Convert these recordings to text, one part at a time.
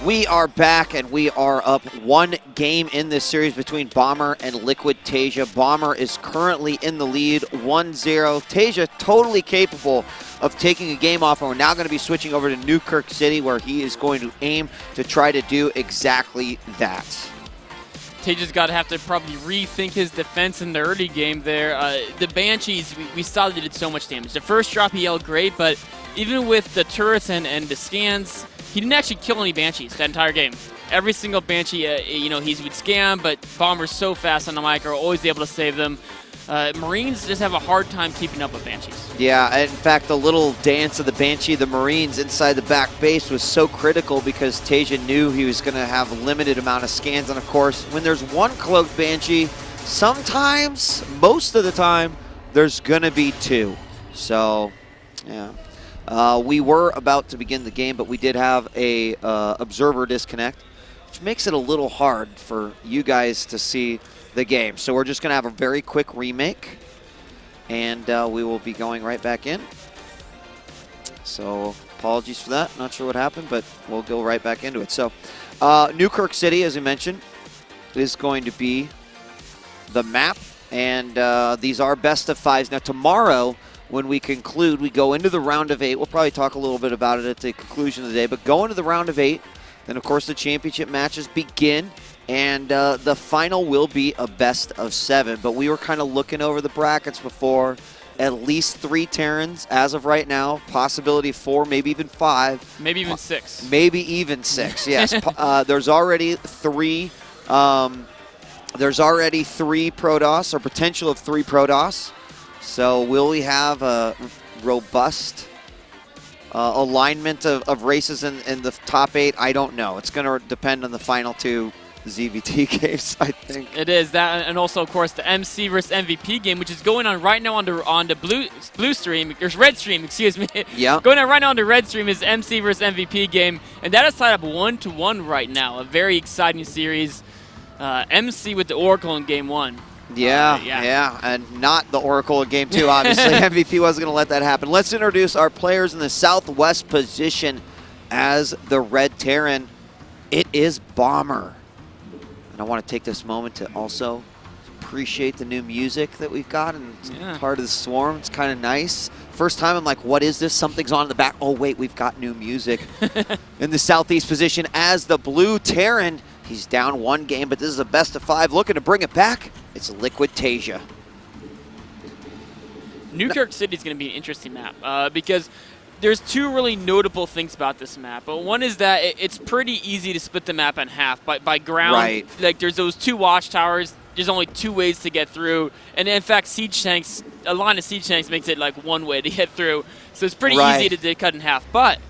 We are back, and we are up one game in this series between Bomber and Liquid Taeja. Bomber is currently in the lead, 1-0. Taeja totally capable of taking a game off, and we're now going to be switching over to Newkirk City, where he is going to aim to try to do exactly that. Taeja's got to have to probably rethink his defense in the early game there. The Banshees, we saw they did so much damage. The first drop he yelled great, but even with the turrets and the scans, he didn't actually kill any Banshees that entire game. Every single Banshee, he would scam, but Bomber's so fast on the micro, always able to save them. Marines just have a hard time keeping up with Banshees. Yeah, in fact, the little dance of the Banshee, the Marines inside the back base was so critical because Taeja knew he was going to have a limited amount of scans. And of course, when there's one cloaked Banshee, sometimes, most of the time, there's going to be two. So, yeah. We were about to begin the game, but we did have a observer disconnect, which makes it a little hard for you guys to see the game. So we're just going to have a very quick remake, and we will be going right back in. So apologies for that. Not sure what happened, but we'll go right back into it. So Newkirk City, as we mentioned, is going to be the map, and these are best of fives. Now tomorrow, when we conclude, we go into the round of 8. We'll probably talk a little bit about it at the conclusion of the day, but go into the round of 8. Then, of course, the championship matches begin, and the final will be a best of 7. But we were kind of looking over the brackets before. At least 3 Terrans as of right now. Possibility 4, maybe even 5. Maybe even 6. Maybe even 6, yes. There's already 3. There's already 3 Protoss, or potential of 3 Protoss. So will we have a robust alignment of races in the top 8? I don't know. It's going to depend on the final 2 ZVT games, I think. It is that, and also, of course, the MC versus MVP game, which is going on right now on the blue stream, or red stream, excuse me. Yeah. Going on right now on the red stream is MC versus MVP game, and that is tied up 1-1 right now. A very exciting series. MC with the Oracle in game 1. Yeah, and not the Oracle in Game 2, obviously. MVP wasn't going to let that happen. Let's introduce our players in the southwest position as the Red Terran. It is Bomber. And I want to take this moment to also appreciate the new music that we've got, and it's part of the Swarm. It's kind of nice. First time I'm like, what is this? Something's on in the back. Oh, wait, we've got new music. In the southeast position as the Blue Terran. He's down 1 game, but this is a best of 5. Looking to bring it back. It's Liquid Taeja. Newkirk City is going to be an interesting map because there's 2 really notable things about this map. But one is that it's pretty easy to split the map in half by ground. Right. Like there's those 2 watchtowers. There's only 2 ways to get through. And in fact, siege tanks, a line of siege tanks makes it like 1 way to get through. So it's pretty easy to cut in half. But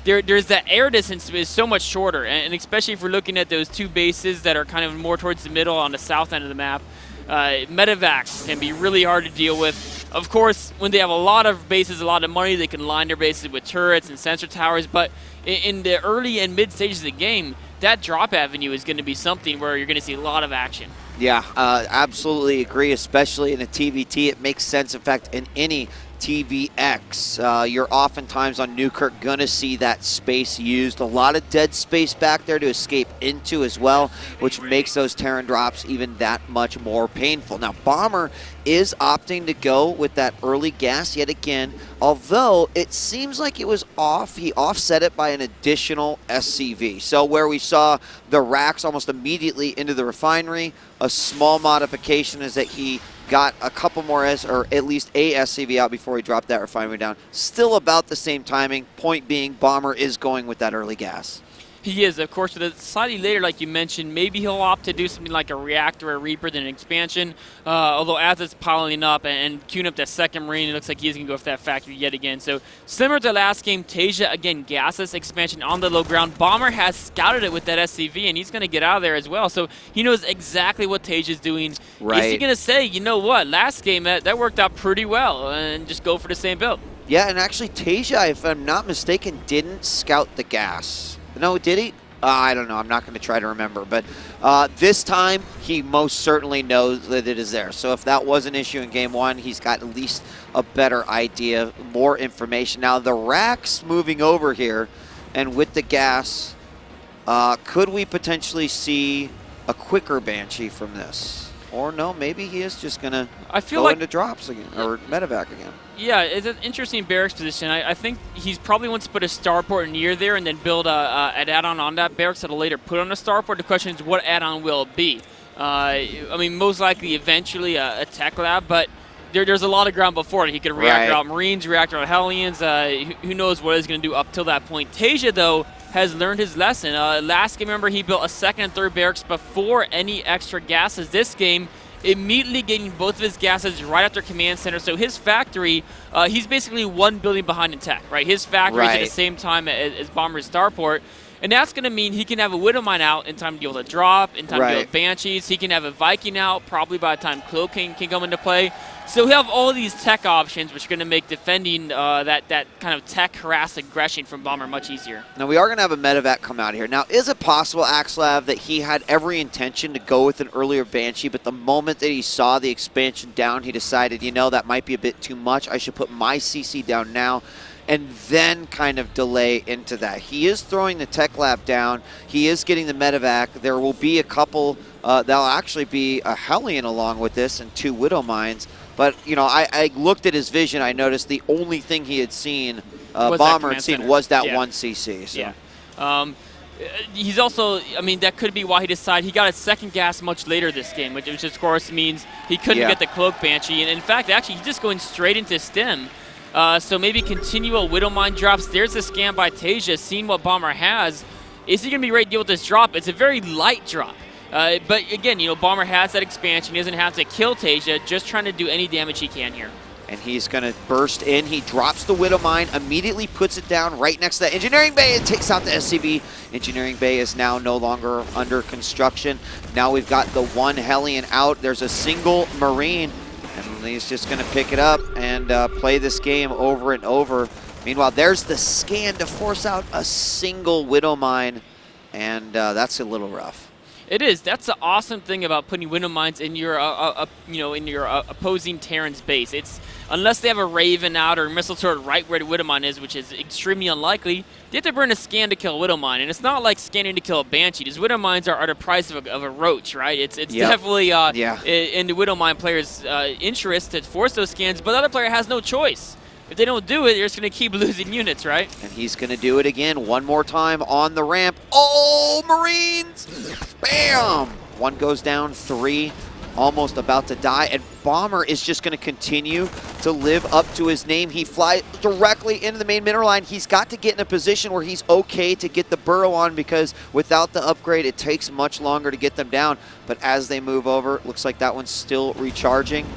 there's that air distance is so much shorter, and especially if we're looking at those 2 bases that are kind of more towards the middle on the south end of the map, medevacs can be really hard to deal with. Of course, when they have a lot of bases, a lot of money, they can line their bases with turrets and sensor towers, but in the early and mid stages of the game, that drop avenue is going to be something where you're going to see a lot of action. Yeah, absolutely agree, especially in a TVT. It makes sense, in fact, in any TVX. You're oftentimes on Newkirk going to see that space used. A lot of dead space back there to escape into as well, which makes those Terran drops even that much more painful. Now, Bomber is opting to go with that early gas yet again, although it seems like it was off. He offset it by an additional SCV. So where we saw the racks almost immediately into the refinery, a small modification is that he got a couple more or at least a SCV out before he dropped that refinery down. Still about the same timing. Point being, Bomber is going with that early gas. He is, of course, but slightly later, like you mentioned, maybe he'll opt to do something like a reactor or a Reaper than an expansion. Although as it's piling up and queuing up that second Marine, it looks like he's going to go for that factory yet again. So similar to last game, Taeja, again, gasless expansion on the low ground. Bomber has scouted it with that SCV, and he's going to get out of there as well. So he knows exactly what Taeja's doing. Right. Is he going to say, you know what, last game, that worked out pretty well, and just go for the same build? Yeah, and actually Taeja, if I'm not mistaken, didn't scout the gas. No, did he? I don't know. I'm not going to try to remember. But this time, he most certainly knows that it is there. So if that was an issue in Game 1, he's got at least a better idea, more information. Now, the racks moving over here, and with the gas, Could we potentially see a quicker Banshee from this? Or no, maybe he is just going to go into drops again, or medevac again. Yeah, it's an interesting barracks position. I think he's probably wants to put a starport near there and then build an add-on on that barracks that'll later put on a starport. The question is, what add-on will it be? I mean, most likely eventually a tech lab, but there's a lot of ground before it. He could reactor out Marines, reactor out Hellions. Who knows what he's going to do up till that point. Taeja, though, has learned his lesson. Last game, remember, he built a second and third barracks before any extra gases. This game, immediately getting both of his gases right after command center. So his factory, he's basically one building behind in tech, right? His factory is at the same time as Bomber's starport. And that's going to mean he can have a Widowmine out in time to deal with a drop, in time to deal with Banshees. He can have a Viking out probably by the time Cloak can come into play. So he'll have all these tech options, which are going to make defending that kind of tech harass aggression from Bomber much easier. Now, we are going to have a medevac come out here. Now, is it possible, axslav, that he had every intention to go with an earlier Banshee, but the moment that he saw the expansion down, he decided, you know, that might be a bit too much. I should put my CC down now, and then kind of delay into that. He is throwing the tech lab down. He is getting the medevac. There will be a couple, that'll actually be a Hellion along with this and 2 Widowmines. But, you know, I looked at his vision. I noticed the only thing he had seen, Bomber had seen, was that one CC. So. Yeah. He's also, I mean, that could be why he decided he got his second gas much later this game, which of course means he couldn't get the Cloak Banshee. And in fact, actually, he's just going straight into stem. So maybe continual Widowmine drops. There's a scan by Taeja, seeing what Bomber has. Is he going to be ready to deal with this drop? It's a very light drop. But again, you know, Bomber has that expansion. He doesn't have to kill Taeja, just trying to do any damage he can here. And he's going to burst in. He drops the Widowmine, immediately puts it down right next to the Engineering Bay and takes out the SCV. Engineering Bay is now no longer under construction. Now we've got the one Hellion out. There's a single Marine. And he's just going to pick it up and play this game over and over. Meanwhile, there's the scan to force out a single Widowmine, and that's a little rough. It is. That's the awesome thing about putting Widowmines in your, in your opposing Terran's base. It's unless they have a Raven out or missile turret right where the Widowmine is, which is extremely unlikely, they have to burn a scan to kill a Widowmine. And it's not like scanning to kill a Banshee. These Widowmines are the price of a Roach, right? It's definitely in the Widowmine player's interest to force those scans, but the other player has no choice. If they don't do it, they're just going to keep losing units, right? And he's going to do it again one more time on the ramp. Oh, Marines! Bam! 1 goes down, 3 almost about to die. And Bomber is just going to continue to live up to his name. He flies directly into the main mineral line. He's got to get in a position where he's okay to get the burrow on, because without the upgrade, it takes much longer to get them down. But as they move over, looks like that one's still recharging.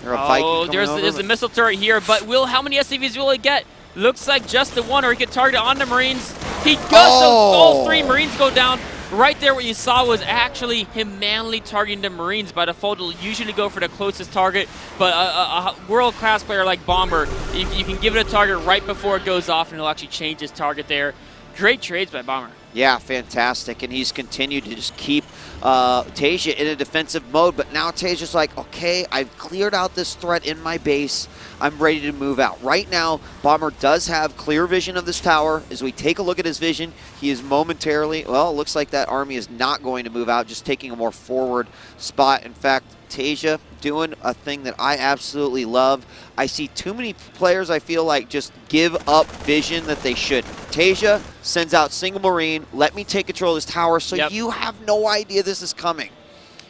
There's a missile turret here, but how many SCVs will he get? Looks like just the one, or he could target on the Marines. He goes, so all 3 Marines go down. Right there, what you saw was actually him manually targeting the Marines. By default, he'll usually go for the closest target, but a world-class player like Bomber, you can give it a target right before it goes off, and he'll actually change his target there. Great trades by Bomber. Yeah, fantastic. And he's continued to just keep Taeja in a defensive mode. But now Taeja's like, okay, I've cleared out this threat in my base. I'm ready to move out. Right now, Bomber does have clear vision of this tower. As we take a look at his vision, he is momentarily, well, it looks like that army is not going to move out, just taking a more forward spot. In fact, Taeja doing a thing that I absolutely love. I see too many players, I feel like, just give up vision that they should. Taeja sends out single Marine, let me take control of this tower, so you have no idea this is coming.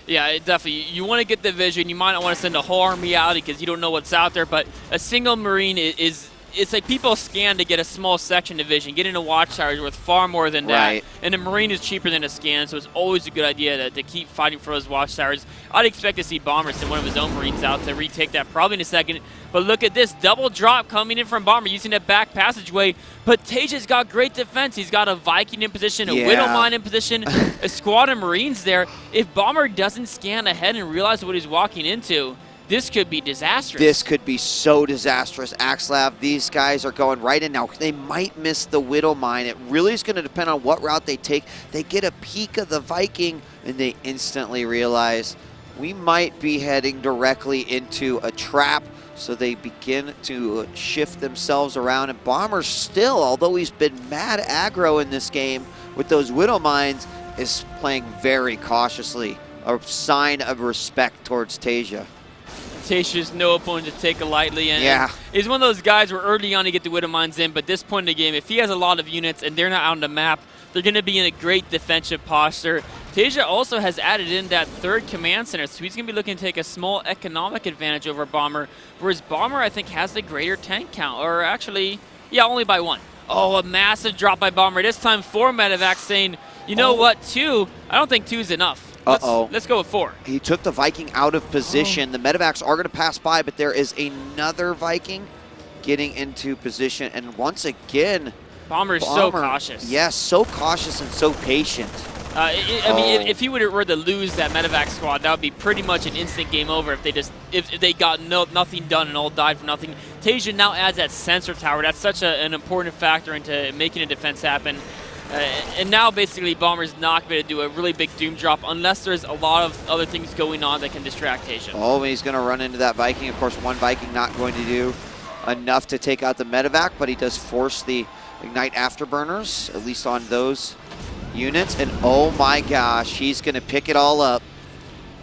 Yeah, definitely. You want to get the vision. You might not want to send a whole army out because you don't know what's out there, but a single Marine is it's like people scan to get a small section of vision. Getting a watchtower is worth far more than that. And a Marine is cheaper than a scan, so it's always a good idea to keep fighting for those watchtowers. I'd expect to see Bomber send one of his own Marines out to retake that probably in a second. But look at this double drop coming in from Bomber using that back passageway. But Taeja's got great defense. He's got a Viking in position, a Widowmine in position, a squad of Marines there. If Bomber doesn't scan ahead and realize what he's walking into, this could be disastrous. This could be so disastrous, axslav. These guys are going right in now. They might miss the Widowmine. It really is going to depend on what route they take. They get a peek of the Viking, and they instantly realize we might be heading directly into a trap. So they begin to shift themselves around. And Bomber still, although he's been mad aggro in this game, with those Widow Mines is playing very cautiously, a sign of respect towards Taeja. Taeja's no opponent to take it lightly, and yeah, he's one of those guys where early on you get the Widow Mines in, but this point in the game, if he has a lot of units and they're not out on the map, they're going to be in a great defensive posture. Taeja also has added in that third command center, so he's going to be looking to take a small economic advantage over Bomber, whereas Bomber, I think, has the greater tank count, or actually, yeah, only by 1. Oh, a massive drop by Bomber. This time 4 medevacs saying, you know what, 2? I don't think 2 is enough. Let's go with 4. He took the Viking out of position. The medevacs are going to pass by, but there is another Viking getting into position. And once again, Bomber is so cautious. Yes, so cautious and so patient. I mean, if he were to lose that medevac squad, that would be pretty much an instant game over if they got nothing done and all died for nothing. Taeja now adds that sensor tower. That's such an important factor into making a defense happen. And now basically Bomber's not going to do a really big doom drop unless there's a lot of other things going on that can distract Taeja. Oh, he's going to run into that Viking. Of course, one Viking not going to do enough to take out the medevac, but he does force the Ignite Afterburners, at least on those units. And oh my gosh, he's going to pick it all up.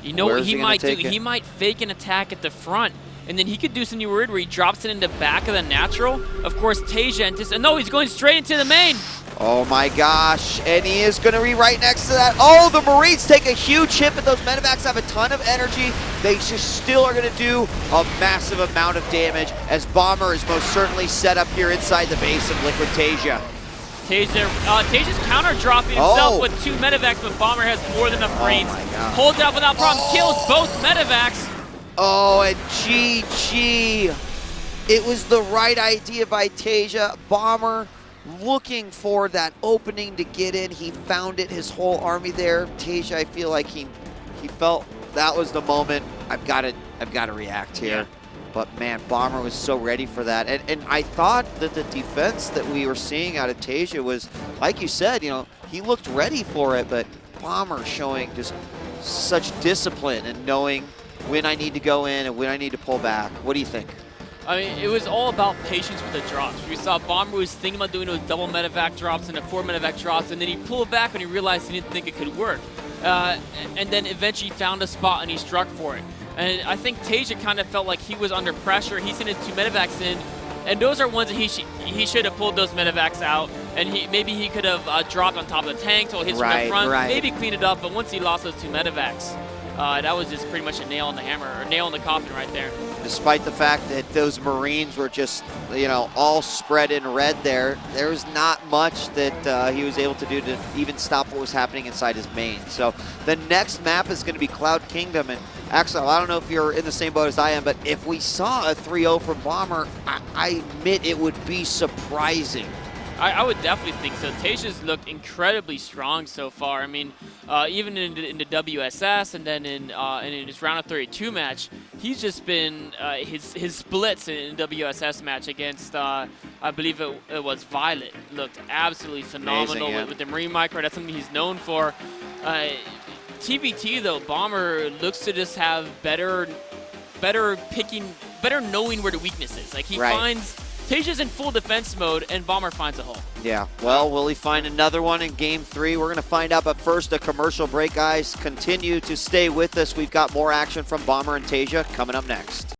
You know what he might do? He might fake an attack at the front, and then he could do something weird where he drops it in the back of the natural. Of course, Taeja, no, he's going straight into the main. Oh my gosh, and he is going to be right next to that. Oh, the Marines take a huge hit, but those medevacs have a ton of energy. They just still are going to do a massive amount of damage as Bomber is most certainly set up here inside the base of Liquid Taeja. Taeja's counter-dropping himself with 2 medevacs, but Bomber has more than enough brains. Holds it out without problem, kills both medevacs. Oh, and GG. It was the right idea by Taeja. Bomber looking for that opening to get in. He found it, his whole army there. Taeja, I feel like he felt that was the moment. I've got to react here. Yeah. But man, Bomber was so ready for that. And I thought that the defense that we were seeing out of Taeja was, like you said, you know, he looked ready for it, but Bomber showing just such discipline and knowing when I need to go in and when I need to pull back. What do you think? I mean, it was all about patience with the drops. We saw Bomber was thinking about doing those double medevac drops and the 4 medevac drops, and then he pulled back when he realized he didn't think it could work. And then eventually found a spot and he struck for it. And I think Taeja kind of felt like he was under pressure. He sent his 2 medevacs in, and those are ones that he should have pulled those medevacs out, and maybe he could have dropped on top of the tank till it hits from the front, maybe clean it up. But once he lost those 2 medevacs, that was just pretty much a nail in the hammer, or nail in the coffin right there. Despite the fact that those Marines were just, you know, all spread in red there was not much that he was able to do to even stop what was happening inside his main. So the next map is going to be Cloud Kingdom. And Axel, I don't know if you're in the same boat as I am, but if we saw a 3-0 from Bomber, I admit it would be surprising. I would definitely think so. Taeja's looked incredibly strong so far. I mean, even in the WSS and then in his round of 32 match, he's just been his splits in WSS match against I believe it was Violet looked absolutely phenomenal. Amazing, yeah. with the Marine Micro. That's something he's known for. TVT though, Bomber looks to just have better knowing where the weakness is. Like he finds. Taeja's in full defense mode, and Bomber finds a hole. Yeah, well, will he find another one in Game 3? We're going to find out, but first, a commercial break, guys. Continue to stay with us. We've got more action from Bomber and Taeja coming up next.